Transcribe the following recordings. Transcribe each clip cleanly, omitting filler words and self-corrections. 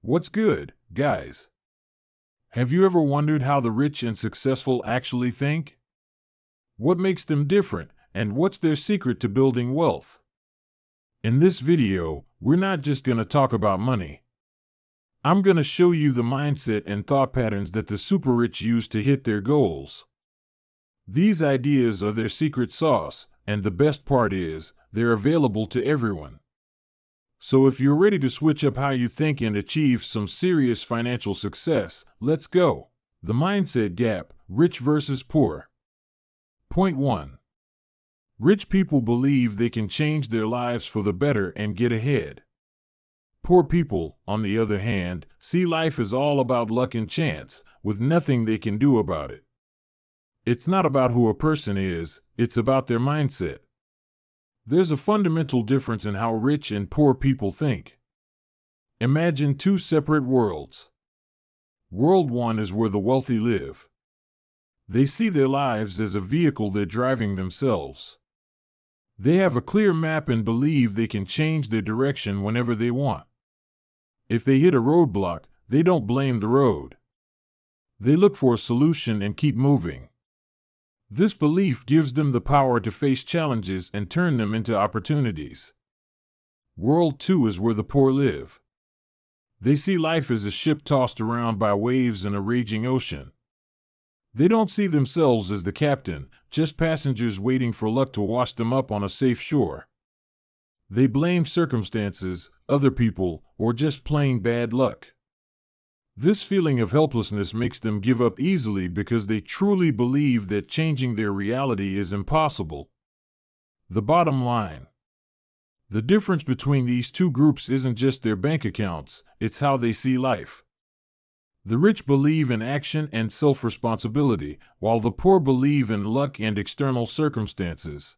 What's good, guys? Have you ever wondered how the rich and successful actually think? What makes them different, and what's their secret to building wealth? In this video, we're not just going to talk about money. I'm going to show you the mindset and thought patterns that the super rich use to hit their goals. These ideas are their secret sauce, and the best part is, they're available to everyone. So if you're ready to switch up how you think and achieve some serious financial success, let's go. The mindset gap, rich versus poor. Point 1. Rich people believe they can change their lives for the better and get ahead. Poor people, on the other hand, see life as all about luck and chance, with nothing they can do about it. It's not about who a person is, it's about their mindset. There's a fundamental difference in how rich and poor people think. Imagine two separate worlds. World 1 is where the wealthy live. They see their lives as a vehicle they're driving themselves. They have a clear map and believe they can change their direction whenever they want. If they hit a roadblock, they don't blame the road. They look for a solution and keep moving. This belief gives them the power to face challenges and turn them into opportunities. World 2 is where the poor live. They see life as a ship tossed around by waves in a raging ocean. They don't see themselves as the captain, just passengers waiting for luck to wash them up on a safe shore. They blame circumstances, other people, or just plain bad luck. This feeling of helplessness makes them give up easily because they truly believe that changing their reality is impossible. The bottom line. The difference between these two groups isn't just their bank accounts, it's how they see life. The rich believe in action and self-responsibility, while the poor believe in luck and external circumstances.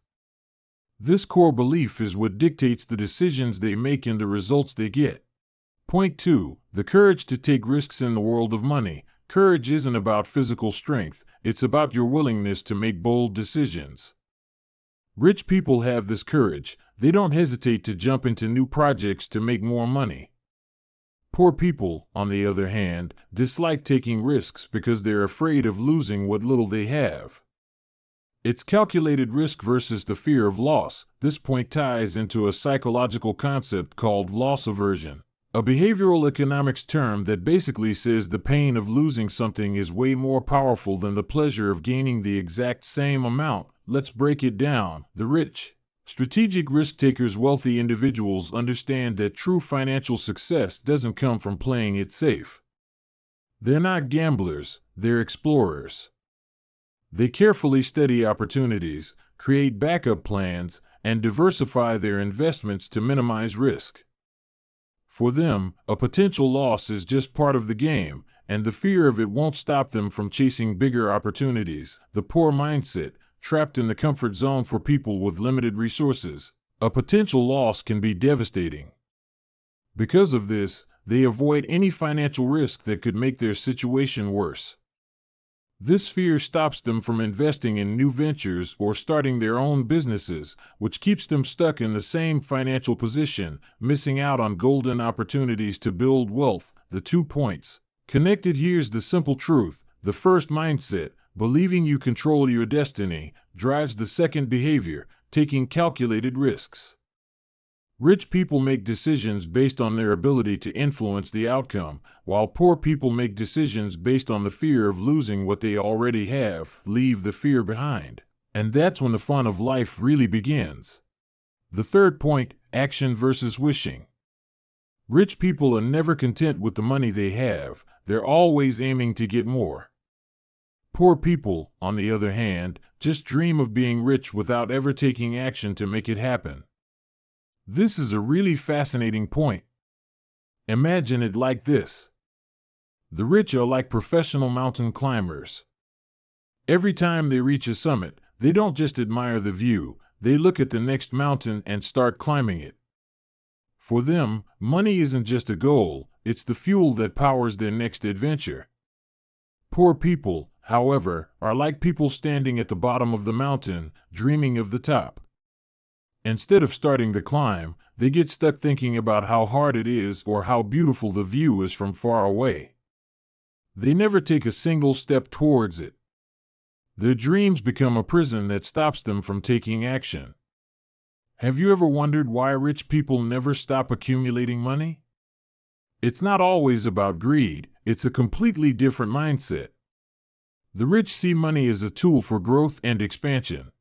This core belief is what dictates the decisions they make and the results they get. Point 2. The courage to take risks in the world of money. Courage isn't about physical strength, it's about your willingness to make bold decisions. Rich people have this courage. They don't hesitate to jump into new projects to make more money. Poor people, on the other hand, dislike taking risks because they're afraid of losing what little they have. It's calculated risk versus the fear of loss. This point ties into a psychological concept called loss aversion. A behavioral economics term that basically says the pain of losing something is way more powerful than the pleasure of gaining the exact same amount. Let's break it down. The rich, strategic risk-takers, wealthy individuals understand that true financial success doesn't come from playing it safe. They're not gamblers, they're explorers. They carefully study opportunities, create backup plans, and diversify their investments to minimize risk. For them, a potential loss is just part of the game, and the fear of it won't stop them from chasing bigger opportunities. The poor mindset, trapped in the comfort zone for people with limited resources. A potential loss can be devastating. Because of this, they avoid any financial risk that could make their situation worse. This fear stops them from investing in new ventures or starting their own businesses, which keeps them stuck in the same financial position, missing out on golden opportunities to build wealth. The 2 points connected. Here's the simple truth. The first mindset, believing you control your destiny, drives the second behavior, taking calculated risks. Rich people make decisions based on their ability to influence the outcome, while poor people make decisions based on the fear of losing what they already have. Leave the fear behind. And that's when the fun of life really begins. The third point, action versus wishing. Rich people are never content with the money they have, they're always aiming to get more. Poor people, on the other hand, just dream of being rich without ever taking action to make it happen. This is a really fascinating point. Imagine it like this. The rich are like professional mountain climbers. Every time they reach a summit, they don't just admire the view, they look at the next mountain and start climbing it. For them, money isn't just a goal, it's the fuel that powers their next adventure. Poor people, however, are like people standing at the bottom of the mountain, dreaming of the top. Instead of starting the climb, They get stuck thinking about how hard it is or how beautiful the view is from far away. They never take a single step towards it. Their dreams become a prison that stops them from taking action. Have you ever wondered why rich people never stop accumulating money? It's not always about greed, it's a completely different mindset. The rich see money as a tool for growth and expansion.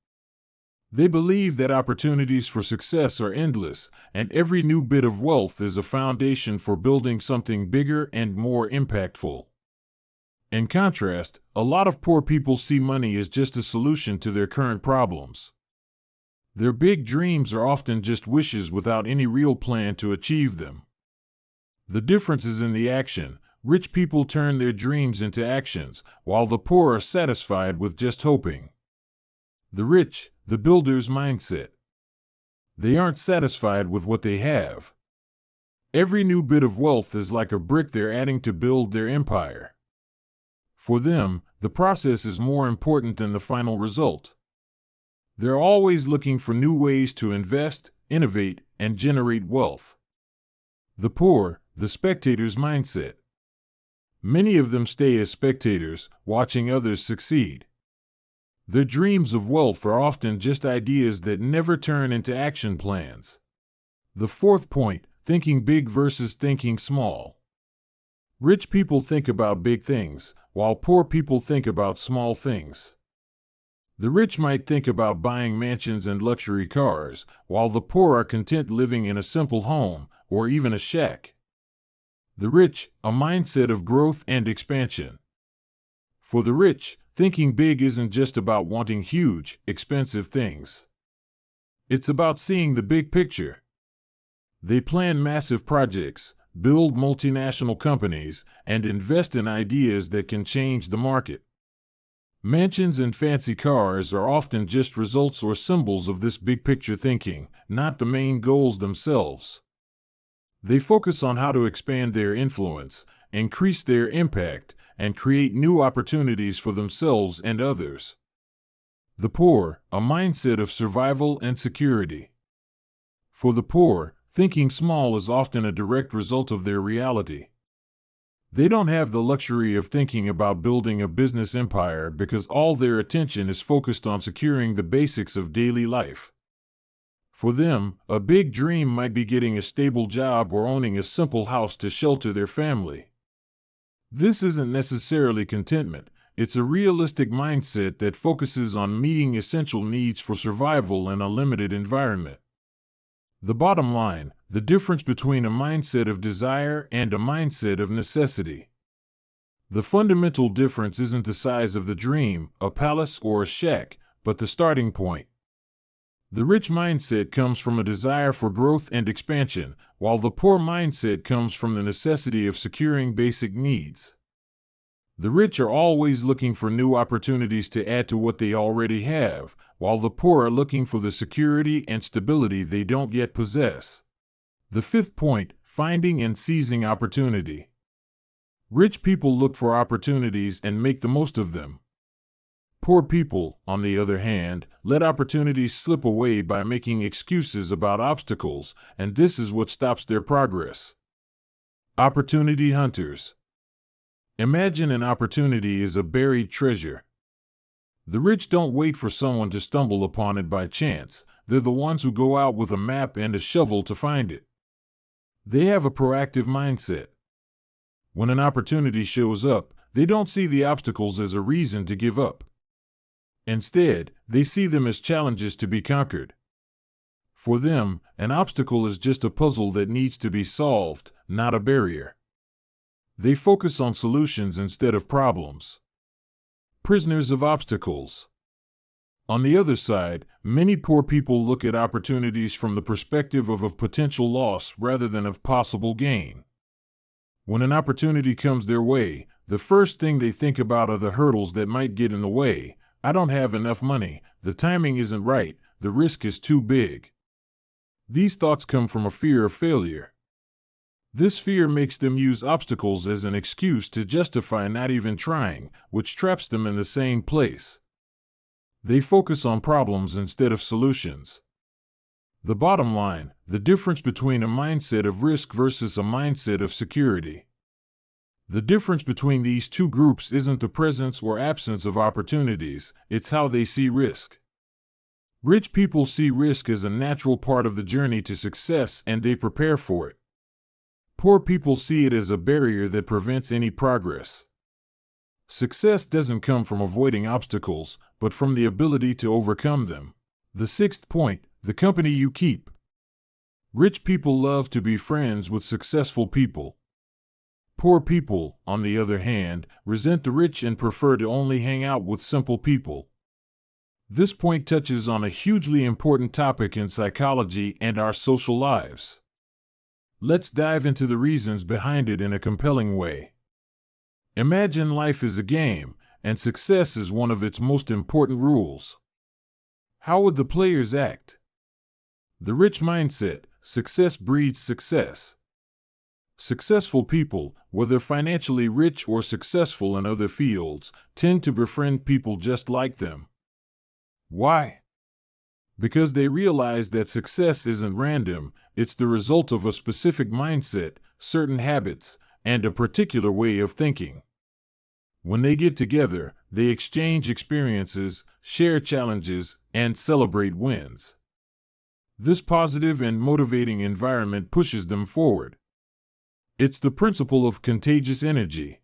They believe that opportunities for success are endless, and every new bit of wealth is a foundation for building something bigger and more impactful. In contrast, a lot of poor people see money as just a solution to their current problems. Their big dreams are often just wishes without any real plan to achieve them. The difference is in the action. Rich people turn their dreams into actions, while the poor are satisfied with just hoping. The rich, the builder's mindset. They aren't satisfied with what they have. Every new bit of wealth is like a brick they're adding to build their empire. For them, the process is more important than the final result. They're always looking for new ways to invest, innovate, and generate wealth. The poor, the spectator's mindset. Many of them stay as spectators, watching others succeed. Their dreams of wealth are often just ideas that never turn into action plans. The fourth point, thinking big versus thinking small. Rich people think about big things, while poor people think about small things. The rich might think about buying mansions and luxury cars, while the poor are content living in a simple home, or even a shack. The rich, a mindset of growth and expansion. For the rich, thinking big isn't just about wanting huge, expensive things. It's about seeing the big picture. They plan massive projects, build multinational companies, and invest in ideas that can change the market. Mansions and fancy cars are often just results or symbols of this big picture thinking, not the main goals themselves. They focus on how to expand their influence, increase their impact, and create new opportunities for themselves and others. The poor, a mindset of survival and security. For the poor, thinking small is often a direct result of their reality. They don't have the luxury of thinking about building a business empire because all their attention is focused on securing the basics of daily life. For them, a big dream might be getting a stable job or owning a simple house to shelter their family. This isn't necessarily contentment, it's a realistic mindset that focuses on meeting essential needs for survival in a limited environment. The bottom line, the difference between a mindset of desire and a mindset of necessity. The fundamental difference isn't the size of the dream, a palace or a shack, but the starting point. The rich mindset comes from a desire for growth and expansion, while the poor mindset comes from the necessity of securing basic needs. The rich are always looking for new opportunities to add to what they already have, while the poor are looking for the security and stability they don't yet possess. The fifth point, finding and seizing opportunity. Rich people look for opportunities and make the most of them. Poor people, on the other hand, let opportunities slip away by making excuses about obstacles, and this is what stops their progress. Opportunity hunters. Imagine an opportunity is a buried treasure. The rich don't wait for someone to stumble upon it by chance, they're the ones who go out with a map and a shovel to find it. They have a proactive mindset. When an opportunity shows up, they don't see the obstacles as a reason to give up. Instead, they see them as challenges to be conquered. For them, an obstacle is just a puzzle that needs to be solved, not a barrier. They focus on solutions instead of problems. Prisoners of obstacles. On the other side, many poor people look at opportunities from the perspective of potential loss rather than of possible gain. When an opportunity comes their way, the first thing they think about are the hurdles that might get in the way. I don't have enough money, the timing isn't right, the risk is too big. These thoughts come from a fear of failure. This fear makes them use obstacles as an excuse to justify not even trying, which traps them in the same place. They focus on problems instead of solutions. The bottom line, the difference between a mindset of risk versus a mindset of security. The difference between these two groups isn't the presence or absence of opportunities, it's how they see risk. Rich people see risk as a natural part of the journey to success and they prepare for it. Poor people see it as a barrier that prevents any progress. Success doesn't come from avoiding obstacles, but from the ability to overcome them. The sixth point, the company you keep. Rich people love to be friends with successful people. Poor people, on the other hand, resent the rich and prefer to only hang out with simple people. This point touches on a hugely important topic in psychology and our social lives. Let's dive into the reasons behind it in a compelling way. Imagine life is a game, and success is one of its most important rules. How would the players act? The rich mindset, success breeds success. Successful people, whether financially rich or successful in other fields, tend to befriend people just like them. Why? Because they realize that success isn't random, it's the result of a specific mindset, certain habits, and a particular way of thinking. When they get together, they exchange experiences, share challenges, and celebrate wins. This positive and motivating environment pushes them forward. It's the principle of contagious energy.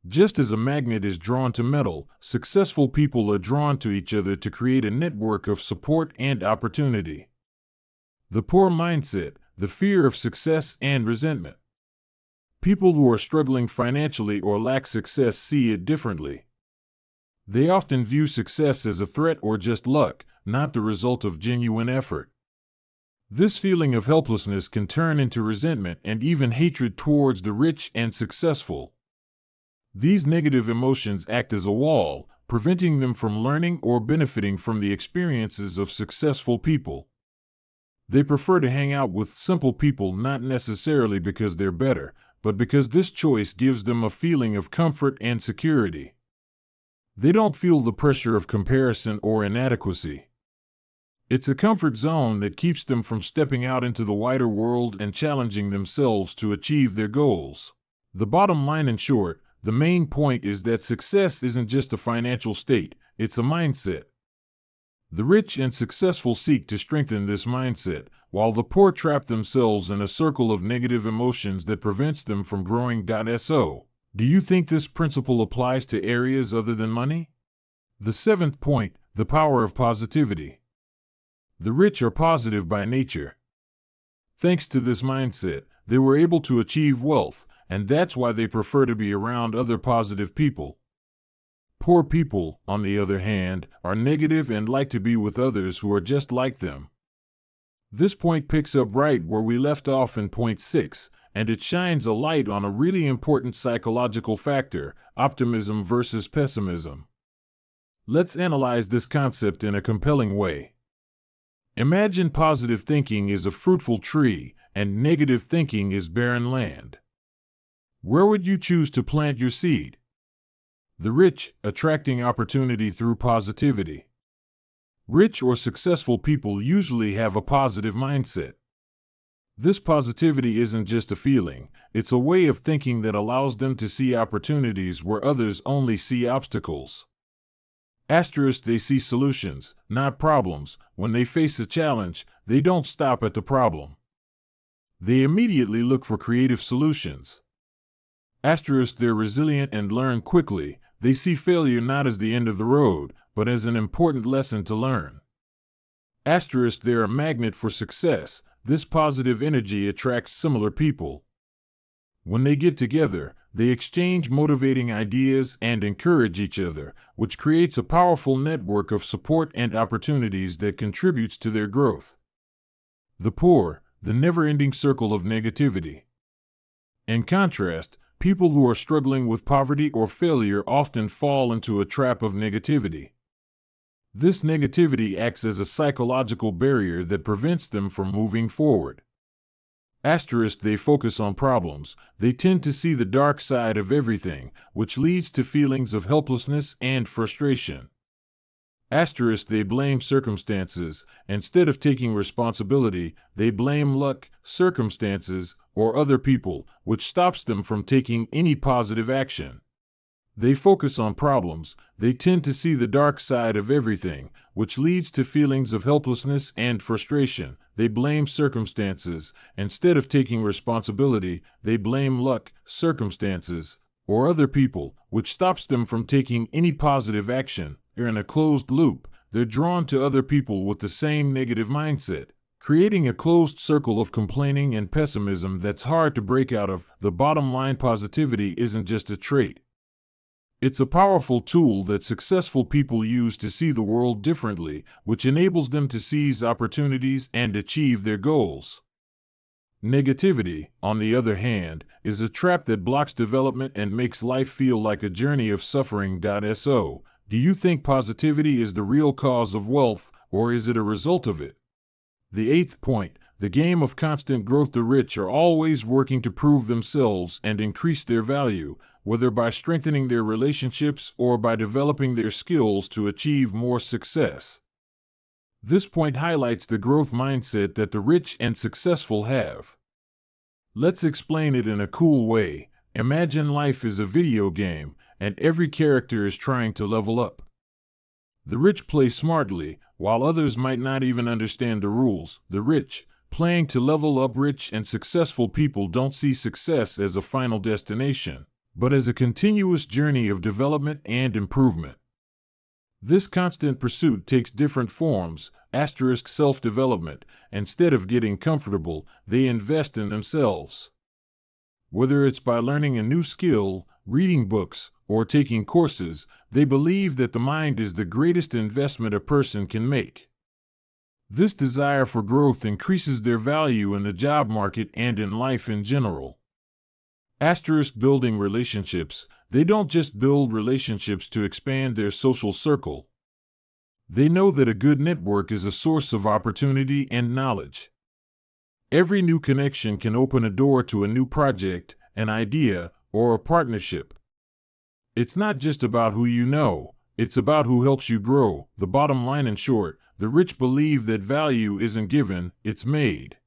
Just as a magnet is drawn to metal, successful people are drawn to each other to create a network of support and opportunity. The poor mindset, the fear of success and resentment. People who are struggling financially or lack success see it differently. They often view success as a threat or just luck, not the result of genuine effort. This feeling of helplessness can turn into resentment and even hatred towards the rich and successful. These negative emotions act as a wall, preventing them from learning or benefiting from the experiences of successful people. They prefer to hang out with simple people not necessarily because they're better, but because this choice gives them a feeling of comfort and security. They don't feel the pressure of comparison or inadequacy. It's a comfort zone that keeps them from stepping out into the wider world and challenging themselves to achieve their goals. The bottom line, in short, the main point is that success isn't just a financial state, it's a mindset. The rich and successful seek to strengthen this mindset, while the poor trap themselves in a circle of negative emotions that prevents them from growing. So, do you think this principle applies to areas other than money? The seventh point, the power of positivity. The rich are positive by nature. Thanks to this mindset, they were able to achieve wealth, and that's why they prefer to be around other positive people. Poor people, on the other hand, are negative and like to be with others who are just like them. This point picks up right where we left off in point 6, and it shines a light on a really important psychological factor, optimism versus pessimism. Let's analyze this concept in a compelling way. Imagine positive thinking is a fruitful tree, and negative thinking is barren land. Where would you choose to plant your seed? The rich, attracting opportunity through positivity. Rich or successful people usually have a positive mindset. This positivity isn't just a feeling, it's a way of thinking that allows them to see opportunities where others only see obstacles. They see solutions, not problems. When they face a challenge, they don't stop at the problem. They immediately look for creative solutions. They're resilient and learn quickly. They see failure not as the end of the road, but as an important lesson to learn. They're a magnet for success. This positive energy attracts similar people. When they get together, they exchange motivating ideas and encourage each other, which creates a powerful network of support and opportunities that contributes to their growth. The poor, the never-ending circle of negativity. In contrast, people who are struggling with poverty or failure often fall into a trap of negativity. This negativity acts as a psychological barrier that prevents them from moving forward. They focus on problems. They tend to see the dark side of everything, which leads to feelings of helplessness and frustration. Asterisk, they blame circumstances. Instead of taking responsibility, they blame luck, circumstances, or other people, which stops them from taking any positive action. They focus on problems. They tend to see the dark side of everything, which leads to feelings of helplessness and frustration. They blame circumstances. Instead of taking responsibility, they blame luck, circumstances, or other people, which stops them from taking any positive action. They're in a closed loop. They're drawn to other people with the same negative mindset, creating a closed circle of complaining and pessimism that's hard to break out of. The bottom line: positivity isn't just a trait. It's a powerful tool that successful people use to see the world differently, which enables them to seize opportunities and achieve their goals. Negativity, on the other hand, is a trap that blocks development and makes life feel like a journey of suffering. So, do you think positivity is the real cause of wealth, or is it a result of it? The eighth point: the game of constant growth. The rich are always working to prove themselves and increase their value, whether by strengthening their relationships or by developing their skills to achieve more success. This point highlights the growth mindset that the rich and successful have. Let's explain it in a cool way. Imagine life is a video game, and every character is trying to level up. The rich play smartly, while others might not even understand the rules. The rich, playing to level up. Rich and successful people don't see success as a final destination, but as a continuous journey of development and improvement. This constant pursuit takes different forms. Asterisk, self-development. Instead of getting comfortable, they invest in themselves. Whether it's by learning a new skill, reading books, or taking courses, they believe that the mind is the greatest investment a person can make. This desire for growth increases their value in the job market and in life in general. Asterisk, building relationships. They don't just build relationships to expand their social circle. They know that a good network is a source of opportunity and knowledge. Every new connection can open a door to a new project, an idea, or a partnership. It's not just about who you know, it's about who helps you grow. The bottom line: in short, the rich believe that value isn't given, it's made.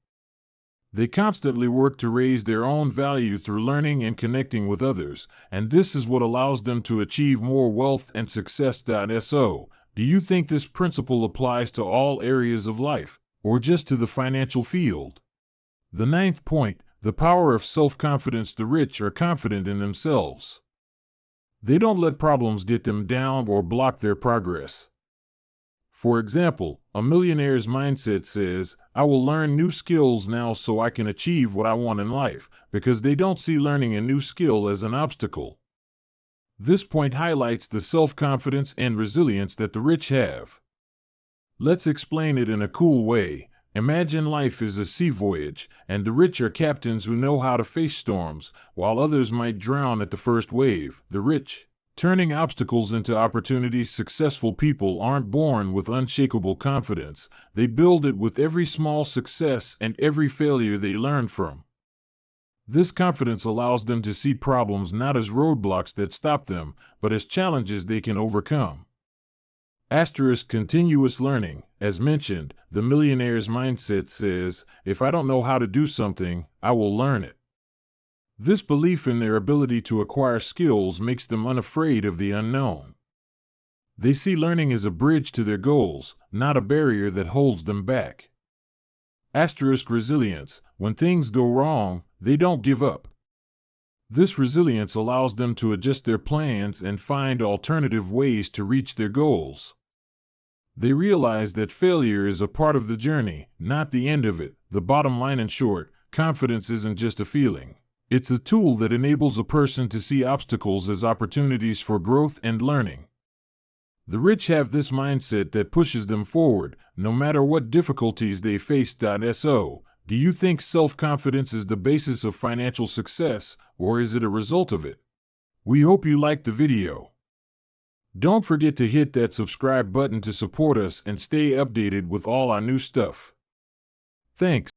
They constantly work to raise their own value through learning and connecting with others, and this is what allows them to achieve more wealth and success. So, do you think this principle applies to all areas of life, or just to the financial field? The ninth point: the power of self-confidence. The rich are confident in themselves. They don't let problems get them down or block their progress. For example, a millionaire's mindset says, "I will learn new skills now so I can achieve what I want in life," because they don't see learning a new skill as an obstacle. This point highlights the self-confidence and resilience that the rich have. Let's explain it in a cool way. Imagine life is a sea voyage, and the rich are captains who know how to face storms, while others might drown at the first wave. The rich, turning obstacles into opportunities. Successful people aren't born with unshakable confidence. They build it with every small success and every failure they learn from. This confidence allows them to see problems not as roadblocks that stop them, but as challenges they can overcome. Asterisk, continuous learning. As mentioned, the millionaire's mindset says, "If I don't know how to do something, I will learn it." This belief in their ability to acquire skills makes them unafraid of the unknown. They see learning as a bridge to their goals, not a barrier that holds them back. Asterisk, resilience. When things go wrong, they don't give up. This resilience allows them to adjust their plans and find alternative ways to reach their goals. They realize that failure is a part of the journey, not the end of it. The bottom line: in short, confidence isn't just a feeling. It's a tool that enables a person to see obstacles as opportunities for growth and learning. The rich have this mindset that pushes them forward, no matter what difficulties they face. So, do you think self-confidence is the basis of financial success, or is it a result of it? We hope you liked the video. Don't forget to hit that subscribe button to support us and stay updated with all our new stuff. Thanks.